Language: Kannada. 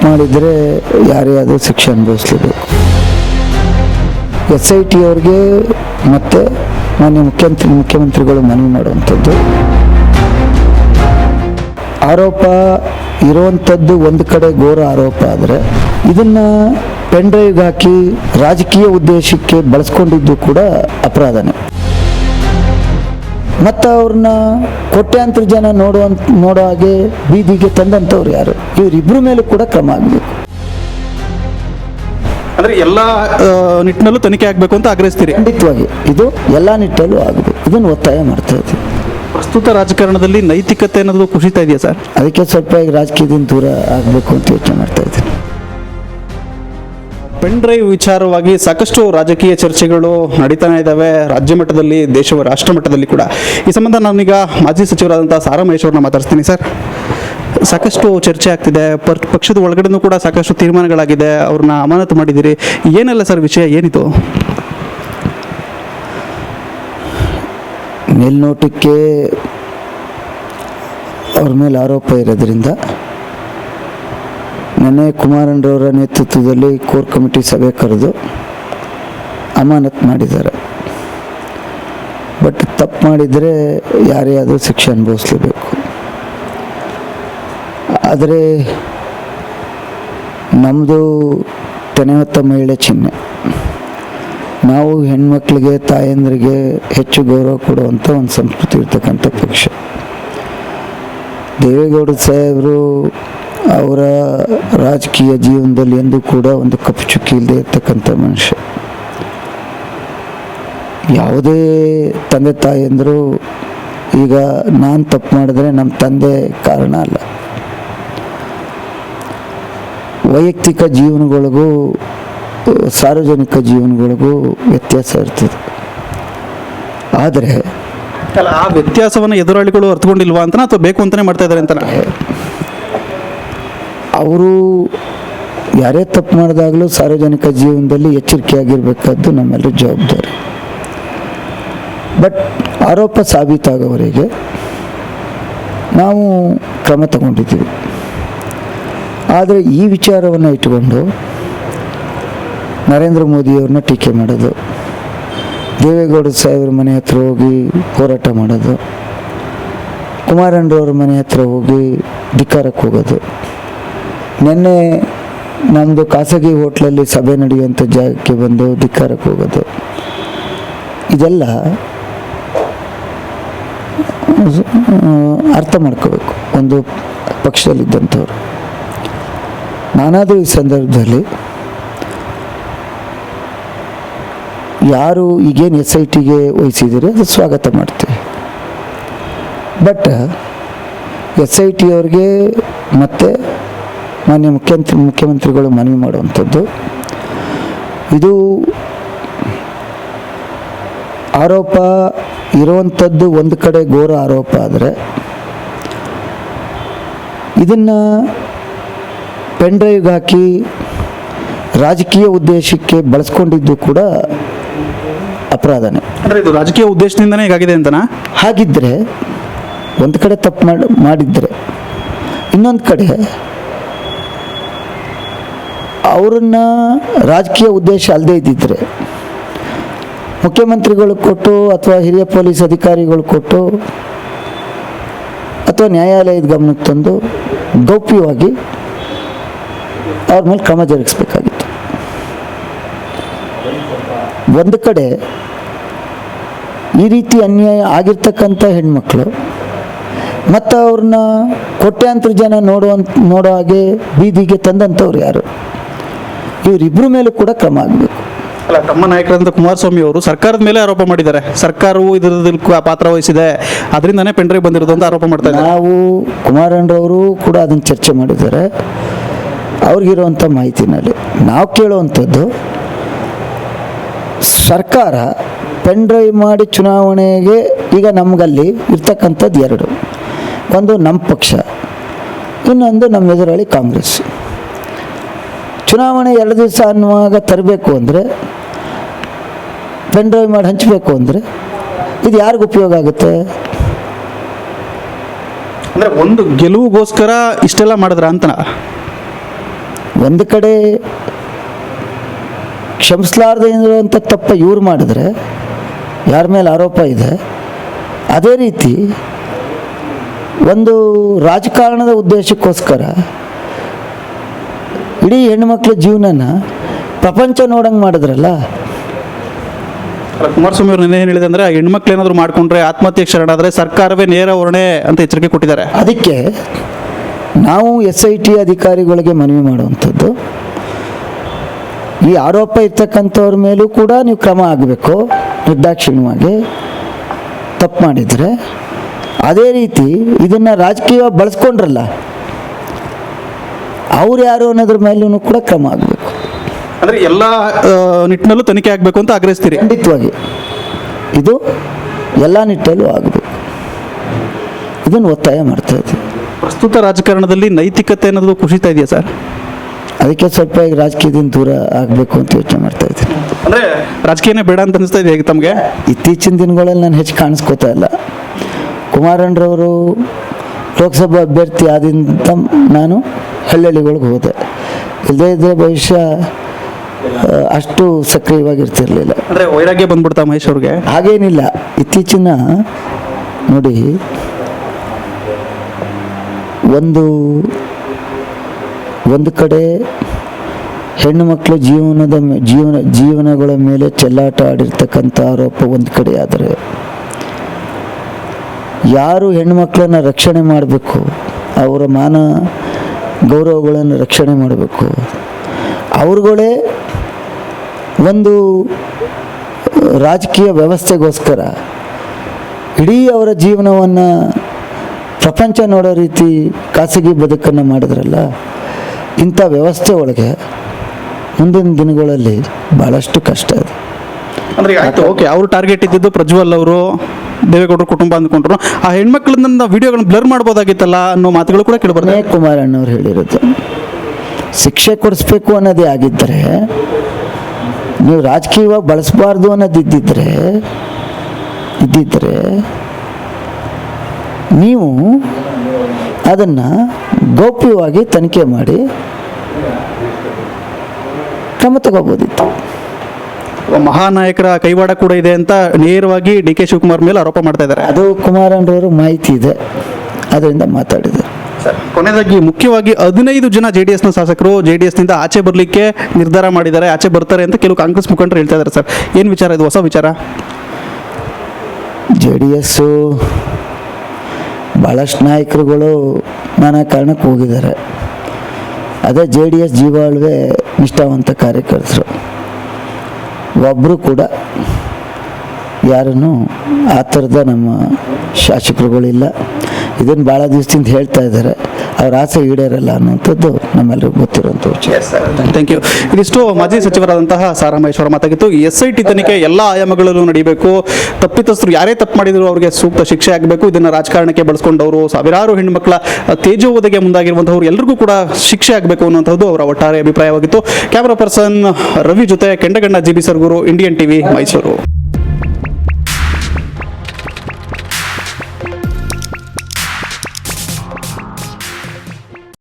ಮಾಡಿದರೆ ಯಾರೇ ಆದರೂ ಶಿಕ್ಷೆ ಅನುಭವಿಸಲೇಬೇಕು. SIT ಅವ್ರಿಗೆ ಮತ್ತು ಮಾನ್ಯ ಮುಖ್ಯಮಂತ್ರಿಗಳು ಮನವಿ ಮಾಡುವಂಥದ್ದು, ಆರೋಪ ಇರುವಂಥದ್ದು ಒಂದು ಕಡೆ ಘೋರ ಆರೋಪ ಆದರೆ ಇದನ್ನು ಪೆನ್ ಡ್ರೈವ್ಗೆ ಹಾಕಿ ರಾಜಕೀಯ ಉದ್ದೇಶಕ್ಕೆ ಬಳಸ್ಕೊಂಡಿದ್ದು ಕೂಡ ಅಪರಾಧನೇ. ಮತ್ತು ಅವ್ರನ್ನ ಕೋಟ್ಯಾಂತರ ಜನ ನೋಡೋ ಹಾಗೆ ಬೀದಿಗೆ ತಂದಂಥವ್ರು ಯಾರು? ಇವರಿಬ್ಬರ ಮೇಲೂ ಕೂಡ ಕ್ರಮ ಆಗಬೇಕು. ಅಂದರೆ ಎಲ್ಲ ನಿಟ್ಟಿನಲ್ಲೂ ತನಿಖೆ ಆಗಬೇಕು ಅಂತ ಆಗ್ರಹಿಸ್ತೀರಿ? ಖಂಡಿತವಾಗಿ ಇದು ಎಲ್ಲ ನಿಟ್ಟಲ್ಲೂ ಆಗಬೇಕು, ಇದನ್ನು ಒತ್ತಾಯ ಮಾಡ್ತಾ ಇದ್ದೀವಿ. ಪ್ರಸ್ತುತ ರಾಜಕಾರಣದಲ್ಲಿ ನೈತಿಕತೆ ಅನ್ನೋದು ಕುಸಿತಾ ಇದೆಯಾ ಸರ್? ಅದಕ್ಕೆ ಸ್ವಲ್ಪ ಈಗ ರಾಜಕೀಯದಿಂದ ದೂರ ಆಗಬೇಕು ಅಂತ ಯೋಚನೆ ಮಾಡ್ತಾ ಇದ್ದೀನಿ. ಪೆನ್ ಡ್ರೈವ್ ವಿಚಾರವಾಗಿ ಸಾಕಷ್ಟು ರಾಜಕೀಯ ಚರ್ಚೆಗಳು ನಡೀತಾನೆ ಇದ್ದಾವೆ, ರಾಜ್ಯ ಮಟ್ಟದಲ್ಲಿ, ರಾಷ್ಟ್ರ ಮಟ್ಟದಲ್ಲಿ ಕೂಡ. ಈ ಸಂಬಂಧ ನಾನೀಗ ಮಾಜಿ ಸಚಿವರಾದಂಥ ಸಾರಾ ಮಹೇಶ್ ಅವ್ರನ್ನ ಮಾತಾಡ್ತೀನಿ. ಸರ್, ಸಾಕಷ್ಟು ಚರ್ಚೆ ಆಗ್ತಿದೆ, ಪಕ್ಷದ ಒಳಗಡೆನೂ ಕೂಡ ಸಾಕಷ್ಟು ತೀರ್ಮಾನಗಳಾಗಿದೆ, ಅವ್ರನ್ನ ಅಮಾನತು ಮಾಡಿದ್ದೀರಿ, ಏನೆಲ್ಲ ಸರ್ ವಿಷಯ ಏನಿದು? ಮೇಲ್ನೋಟಕ್ಕೆ ಅವ್ರ ಮೇಲೆ ಆರೋಪ ಇರೋದ್ರಿಂದ ನೆನ್ನೆ ಕುಮಾರಣ್ಣರವರ ನೇತೃತ್ವದಲ್ಲಿ ಕೋರ್ ಕಮಿಟಿ ಸಭೆ ಕರೆದು ಅಮಾನತು ಮಾಡಿದ್ದಾರೆ. ಬಟ್ ತಪ್ಪು ಮಾಡಿದರೆ ಯಾರೇ ಆದರೂ ಶಿಕ್ಷೆ ಅನುಭವಿಸಲೇಬೇಕು. ಆದರೆ ನಮ್ಮದು ತೆನೆ ಹೊತ್ತ ಮಹಿಳೆ ಚಿಹ್ನೆ. ನಾವು ಹೆಣ್ಮಕ್ಳಿಗೆ, ತಾಯಂದ್ರಿಗೆ ಹೆಚ್ಚು ಗೌರವ ಕೊಡುವಂಥ ಒಂದು ಸಂಸ್ಕೃತಿ ಇರ್ತಕ್ಕಂಥ ಪಕ್ಷ. ದೇವೇಗೌಡ ಸಾಹೇಬರು ಅವರ ರಾಜಕೀಯ ಜೀವನದಲ್ಲಿ ಎಂದೂ ಕೂಡ ಒಂದು ಕಪ್ಪು ಚುಕ್ಕಿ ಇಲ್ಲದೆ ಇರ್ತಕ್ಕಂಥ ಮನುಷ್ಯ. ಯಾವುದೇ ತಂದೆ ತಾಯಂದರು ಈಗ ನಾನು ತಪ್ಪು ಮಾಡಿದ್ರೆ ನಮ್ಮ ತಂದೆ ಕಾರಣ ಅಲ್ಲ. ವೈಯಕ್ತಿಕ ಜೀವನಗಳಿಗೂ ಸಾರ್ವಜನಿಕ ಜೀವನಗಳಿಗೂ ವ್ಯತ್ಯಾಸ ಇರ್ತದೆ. ಆದರೆ ಆ ವ್ಯತ್ಯಾಸವನ್ನು ಎದುರಾಳಿಗಳು ಅರ್ಥಕೊಂಡಿಲ್ವಾ ಅಂತ, ಅಥವಾ ಬೇಕು ಅಂತಲೇ ಮಾಡ್ತಾ ಇದ್ದಾರೆ ಅಂತ? ಅವರು ಯಾರೇ ತಪ್ಪು ಮಾಡಿದಾಗಲೂ ಸಾರ್ವಜನಿಕ ಜೀವನದಲ್ಲಿ ಎಚ್ಚರಿಕೆಯಾಗಿರಬೇಕಾದ್ದು ನಮ್ಮೆಲ್ಲರ ಜವಾಬ್ದಾರಿ. ಬಟ್ ಆರೋಪ ಸಾಬೀತಾಗೋವರೆಗೆ ನಾವು ಕ್ರಮ ತಗೊಂಡಿದ್ದೀವಿ. ಆದರೆ ಈ ವಿಚಾರವನ್ನು ಇಟ್ಟುಕೊಂಡು ನರೇಂದ್ರ ಮೋದಿಯವ್ರನ್ನ ಟೀಕೆ ಮಾಡೋದು, ದೇವೇಗೌಡ ಸಾಹೇಬ್ರ ಮನೆ ಹತ್ರ ಹೋಗಿ ಹೋರಾಟ ಮಾಡೋದು, ಕುಮಾರಣ್ಣರವ್ರ ಮನೆ ಹತ್ರ ಹೋಗಿ ಧಿಕ್ಕಾರಕ್ಕೆ ಹೋಗೋದು, ನಿನ್ನೆ ನಮ್ಮದು ಖಾಸಗಿ ಹೋಟ್ಲಲ್ಲಿ ಸಭೆ ನಡೆಯುವಂಥ ಜಾಗಕ್ಕೆ ಬಂದು ಧಿಕ್ಕಾರಕ್ಕೆ ಹೋಗೋದು, ಇದೆಲ್ಲ ಅರ್ಥ ಮಾಡ್ಕೋಬೇಕು ಒಂದು ಪಕ್ಷದಲ್ಲಿದ್ದಂಥವ್ರು. ನಾನಾದರೂ ಈ ಸಂದರ್ಭದಲ್ಲಿ ಯಾರು ಈಗೇನು SITಗೆ ವಹಿಸಿದರೆ ಅದು ಸ್ವಾಗತ ಮಾಡ್ತೀವಿ. ಬಟ್ SIT ಅವ್ರಿಗೆ ಮತ್ತು ಮಾನ್ಯ ಮುಖ್ಯಮಂತ್ರಿಗಳು ಮನವಿ ಮಾಡುವಂಥದ್ದು, ಇದು ಆರೋಪ ಇರುವಂಥದ್ದು ಒಂದು ಕಡೆ ಘೋರ ಆರೋಪ ಆದರೆ ಇದನ್ನು ಪೆನ್ ಡ್ರೈವ್ಗೆ ಹಾಕಿ ರಾಜಕೀಯ ಉದ್ದೇಶಕ್ಕೆ ಬಳಸ್ಕೊಂಡಿದ್ದು ಕೂಡ ಅಪರಾಧನೇ. ಅಂದರೆ ಇದು ರಾಜಕೀಯ ಉದ್ದೇಶದಿಂದನೇ ಹೀಗಾಗಿದೆ ಅಂತನಾ? ಹಾಗಿದ್ದರೆ ಒಂದು ಕಡೆ ತಪ್ಪು ಮಾಡಿದರೆ, ಇನ್ನೊಂದು ಕಡೆ ಅವರನ್ನು ರಾಜಕೀಯ ಉದ್ದೇಶ ಅಲ್ಲದೇ ಇದ್ದಿದ್ದರೆ ಮುಖ್ಯಮಂತ್ರಿಗಳು ಕೊಟ್ಟು ಅಥವಾ ಹಿರಿಯ ಪೊಲೀಸ್ ಅಧಿಕಾರಿಗಳು ಕೊಟ್ಟು ಅಥವಾ ನ್ಯಾಯಾಲಯದ ಗಮನಕ್ಕೆ ತಂದು ಗೌಪ್ಯವಾಗಿ ಅವ್ರ ಮೇಲೆ ಕ್ರಮ ಜರುಗಿಸಬೇಕಾಗಿತ್ತು. ಒಂದು ಕಡೆ ಈ ರೀತಿ ಅನ್ಯಾಯ ಆಗಿರ್ತಕ್ಕಂಥ ಹೆಣ್ಮಕ್ಳು ಮತ್ತು ಅವ್ರನ್ನ ಕೋಟ್ಯಾಂತರ ಜನ ನೋಡೋ ಹಾಗೆ ಬೀದಿಗೆ ತಂದಂಥವ್ರು ಯಾರು? ಇವರಿಬ್ಬರ ಮೇಲೂ ಕೂಡ ಕ್ರಮ ಆಗಬೇಕು. ಅಲ್ಲ, ತಮ್ಮ ನಾಯಕರಾದಂಥ ಕುಮಾರಸ್ವಾಮಿ ಅವರು ಸರ್ಕಾರದ ಮೇಲೆ ಆರೋಪ ಮಾಡಿದ್ದಾರೆ, ಸರ್ಕಾರವು ಇದರಲ್ಲಿ ಪಾತ್ರ ವಹಿಸಿದೆ, ಅದರಿಂದನೇ ಪೆನ್ ಡ್ರೈವ್ ಬಂದಿರೋದು ಅಂತ ಆರೋಪ ಮಾಡ್ತಾರೆ. ನಾವು ಕುಮಾರಣ್ಣರವರು ಕೂಡ ಅದನ್ನು ಚರ್ಚೆ ಮಾಡಿದ್ದಾರೆ. ಅವ್ರಿಗಿರುವಂಥ ಮಾಹಿತಿನಲ್ಲಿ ನಾವು ಕೇಳುವಂಥದ್ದು, ಸರ್ಕಾರ ಪೆನ್ ಡ್ರೈವ್ ಮಾಡಿ ಚುನಾವಣೆಗೆ ಈಗ ನಮಗಲ್ಲಿ ಇರ್ತಕ್ಕಂಥದ್ದು ಎರಡು, ಒಂದು ನಮ್ಮ ಪಕ್ಷ, ಇನ್ನೊಂದು ನಮ್ಮ ಎದುರಾಳಿ ಕಾಂಗ್ರೆಸ್. ಚುನಾವಣೆ 2 ದಿವಸ ಅನ್ನುವಾಗ ತರಬೇಕು ಅಂದರೆ, ಪೆನ್ ಡ್ರೈವ್ ಮಾಡಿ ಹಂಚಬೇಕು ಅಂದರೆ ಇದು ಯಾರಿಗೂ ಉಪಯೋಗ ಆಗುತ್ತೆ? ಅಂದರೆ ಒಂದು ಗೆಲುವಿಗೋಸ್ಕರ ಇಷ್ಟೆಲ್ಲ ಮಾಡಿದ್ರ ಅಂತ ಒಂದು ಕಡೆ ಕ್ಷಮಿಸಲಾರದೆ ಇರುವಂಥ ತಪ್ಪ ಇವ್ರು ಮಾಡಿದ್ರೆ ಯಾರ ಮೇಲೆ ಆರೋಪ ಇದೆ, ಅದೇ ರೀತಿ ಒಂದು ರಾಜಕಾರಣದ ಉದ್ದೇಶಕ್ಕೋಸ್ಕರ ಇಡೀ ಹೆಣ್ಣುಮಕ್ಳ ಜೀವನನ ಪ್ರಪಂಚ ನೋಡಂಗೆ ಮಾಡಿದ್ರಲ್ಲ. ಕುಮಾರಸ್ವಾಮಿ ಅವರು ನಿನ್ನೆ ಏನು ಹೇಳಿದೆ ಅಂದರೆ ಹೆಣ್ಮಕ್ಳು ಏನಾದರೂ ಮಾಡಿಕೊಂಡ್ರೆ ಆತ್ಮಹತ್ಯೆ ಶರಣಾದರೆ ಸರ್ಕಾರವೇ ನೇರ ಹೊಣೆ ಅಂತ ಎಚ್ಚರಿಕೆ ಕೊಟ್ಟಿದ್ದಾರೆ. ಅದಕ್ಕೆ ನಾವು SIT ಅಧಿಕಾರಿಗಳಿಗೆ ಮನವಿ ಮಾಡುವಂಥದ್ದು, ಈ ಆರೋಪ ಇರ್ತಕ್ಕಂಥವ್ರ ಮೇಲೂ ಕೂಡ ನೀವು ಕ್ರಮ ಆಗಬೇಕು ನಿರ್ದಾಕ್ಷಿಣ್ಯವಾಗಿ ತಪ್ಪು ಮಾಡಿದರೆ. ಅದೇ ರೀತಿ ಇದನ್ನು ರಾಜಕೀಯವಾಗಿ ಬಳಸ್ಕೊಂಡ್ರಲ್ಲ ಅವ್ರು ಯಾರು ಅನ್ನೋದ್ರ ಮೇಲೂ ಕೂಡ ಕ್ರಮ ಆಗಬೇಕು. ಅಂದರೆ ಎಲ್ಲ ನಿಟ್ಟಿನಲ್ಲೂ ತನಿಖೆ ಆಗಬೇಕು ಅಂತ ಆಗ್ರಹಿಸ್ತೀರಿ? ಖಂಡಿತವಾಗಿ ಇದು ಎಲ್ಲ ನಿಟ್ಟಲ್ಲೂ ಆಗಬೇಕು, ಇದನ್ನು ಒತ್ತಾಯ ಮಾಡ್ತಾ ಇದ್ದೀವಿ. ಪ್ರಸ್ತುತ ರಾಜಕಾರಣದಲ್ಲಿ ನೈತಿಕತೆ ಅನ್ನೋದು ಕುಸಿತಾ ಇದೆಯಾ ಸರ್? ಅದಕ್ಕೆ ಸ್ವಲ್ಪ ಈಗ ರಾಜಕೀಯದಿಂದ ದೂರ ಆಗಬೇಕು ಅಂತ ಯೋಚನೆ ಮಾಡ್ತಾ ಇದ್ದೀನಿ. ಅಂದರೆ ರಾಜಕೀಯನೇ ಬೇಡ ಅಂತ ಅನಿಸ್ತಾ ಇದೆ ಈಗ ತಮಗೆ? ಇತ್ತೀಚಿನ ದಿನಗಳಲ್ಲಿ ನಾನು ಹೆಚ್ಚು ಕಾಣಿಸ್ಕೋತಾ ಇಲ್ಲ. ಕುಮಾರಣ್ಣರವರು ಲೋಕಸಭಾ ಅಭ್ಯರ್ಥಿ ಆದಿಂದ ನಾನು ಹಳ್ಳಿಗಳಿಗೆ ಹೋದೆ, ಇಲ್ಲದೇ ಇದ್ದರೆ ಭವಿಷ್ಯ ಅಷ್ಟು ಸಕ್ರಿಯವಾಗಿರ್ತಿರ್ಲಿಲ್ಲ. ಅಂದರೆ ವೈರಾಗ್ಯ ಬಂದ್ಬಿಡ್ತಾ ಮಹೇಶ್ ಅವ್ರಿಗೆ? ಹಾಗೇನಿಲ್ಲ. ಇತ್ತೀಚಿನ ನೋಡಿ, ಒಂದು ಕಡೆ ಹೆಣ್ಣು ಮಕ್ಕಳ ಜೀವನಗಳ ಮೇಲೆ ಚೆಲ್ಲಾಟ ಆಡಿರ್ತಕ್ಕಂಥ ಆರೋಪ ಒಂದು ಕಡೆ ಆದರೆ, ಯಾರು ಹೆಣ್ಣು ಮಕ್ಕಳನ್ನು ರಕ್ಷಣೆ ಮಾಡಬೇಕು, ಅವರ ಮಾನ ಗೌರವಗಳನ್ನು ರಕ್ಷಣೆ ಮಾಡಬೇಕು, ಅವ್ರುಗಳೇ ಒಂದು ರಾಜಕೀಯ ವ್ಯವಸ್ಥೆಗೋಸ್ಕರ ಇಡೀ ಅವರ ಜೀವನವನ್ನು ಪ್ರಪಂಚ ನೋಡೋ ರೀತಿ ಖಾಸಗಿ ಬದುಕನ್ನು ಮಾಡಿದ್ರಲ್ಲ. ಇಂಥ ವ್ಯವಸ್ಥೆ ಒಳಗೆ ಮುಂದಿನ ದಿನಗಳಲ್ಲಿ ಭಾಳಷ್ಟು ಕಷ್ಟ ಇದೆ. ಅಂದರೆ ಆಯಿತು, ಓಕೆ, ಅವರು ಟಾರ್ಗೆಟ್ ಇದ್ದಿದ್ದು ಪ್ರಜ್ವಲ್ ಅವರು, ದೇವೇಗೌಡರು ಕುಟುಂಬ ಅಂದ್ಕೊಂಡ್ರು. ಆ ಹೆಣ್ಮಕ್ಳನ್ನ ವಿಡಿಯೋಗಳನ್ನ ಬ್ಲರ್ ಮಾಡ್ಬೋದಾಗಿತ್ತಲ್ಲ ಅನ್ನೋ ಮಾತುಗಳು ಕೂಡ ಕೇಳಬಾರ್ದು. ಕುಮಾರಣ್ಣವ್ರು ಹೇಳಿರೋದು ಶಿಕ್ಷೆ ಕೊಡಿಸ್ಬೇಕು ಅನ್ನೋದೇ ಆಗಿದ್ದರೆ, ನೀವು ರಾಜಕೀಯವಾಗಿ ಬಳಸಬಾರ್ದು ಅನ್ನೋದಿದ್ದಿದ್ರೆ ನೀವು ಅದನ್ನು ಗೌಪ್ಯವಾಗಿ ತನಿಖೆ ಮಾಡಿ ಕ್ರಮ ತಗೋಬೋದಿತ್ತು. ಮಹಾನಾಯಕರ ಕೈವಾಡ ಕೂಡ ಇದೆ ಅಂತ ನೇರವಾಗಿ DK ಶಿವಕುಮಾರ್ ಮೇಲೆ ಆರೋಪ ಮಾಡ್ತಾ ಇದ್ದಾರೆ. ಅದು ಕುಮಾರಣ್ಣರವರು ಮಾಹಿತಿ ಇದೆ, ಅದರಿಂದ ಮಾತಾಡಿದ್ದಾರೆ. ಕೊನೆಯದಾಗಿ ಮುಖ್ಯವಾಗಿ 15 ಜನ JDSನ ಶಾಸಕರು JDSನಿಂದ ಆಚೆ ಬರಲಿಕ್ಕೆ ನಿರ್ಧಾರ ಮಾಡಿದ್ದಾರೆ, ಆಚೆ ಬರ್ತಾರೆ ಅಂತ ಕೆಲವು ಕಾಂಗ್ರೆಸ್ ಮುಖಂಡರು ಹೇಳ್ತಾ ಇದ್ದಾರೆ ಸರ್. ಏನು ವಿಚಾರ ಇದು? ಹೊಸ ವಿಚಾರ? JDS ಭಾಳಷ್ಟು ನಾಯಕರುಗಳು ನಾನಾ ಕಾರಣಕ್ಕೆ ಹೋಗಿದ್ದಾರೆ. ಅದೇ JDS ಜೀವಾಳ್ವೆ ನಿಷ್ಠಾವಂತ ಕಾರ್ಯಕರ್ತರು, ಒಬ್ಬರು ಕೂಡ ಯಾರನ್ನು ಆ ಥರದ ನಮ್ಮ ಶಾಸಕರುಗಳಿಲ್ಲ. ಇದನ್ನು ಭಾಳ ದಿವಸದಿಂದ ಹೇಳ್ತಾ ಇದ್ದಾರೆ, ಅವ್ರ ಆಸೆ ಈಡೇರಲ್ಲ ಅನ್ನೋಂಥದ್ದು ನಮ್ಮೆಲ್ಲರಿಗೂ ಗೊತ್ತಿರುವಂಥ ವಿಷಯ. Thank you. ಇದಿಷ್ಟು ಮಾಜಿ ಸಚಿವರಾದಂತಹ ಸಾರಾ ಮಹೇಶ್ ಅವರ ಮಾತಾಗಿತ್ತು. SIT ತನಿಖೆ ಎಲ್ಲ ಆಯಾಮಗಳಲ್ಲೂ ನಡೀಬೇಕು, ತಪ್ಪಿತಸ್ಥರು ಯಾರೇ ತಪ್ಪು ಮಾಡಿದ್ರು ಅವರಿಗೆ ಸೂಕ್ತ ಶಿಕ್ಷೆ ಆಗಬೇಕು. ಇದನ್ನು ರಾಜಕಾರಣಕ್ಕೆ ಬಳಸ್ಕೊಂಡವರು, ಸಾವಿರಾರು ಹೆಣ್ಣುಮಕ್ಕಳ ತೇಜೋವಧೆಗೆ ಮುಂದಾಗಿರುವಂಥವ್ರು ಎಲ್ಲರಿಗೂ ಕೂಡ ಶಿಕ್ಷೆ ಆಗಬೇಕು ಅನ್ನುವಂಥದ್ದು ಅವರ ಒಟ್ಟಾರೆ ಅಭಿಪ್ರಾಯವಾಗಿತ್ತು. ಕ್ಯಾಮರಾ ಪರ್ಸನ್ ರವಿ ಜೊತೆ Kendaganna GB Sargur, Indian TV, Mysuru.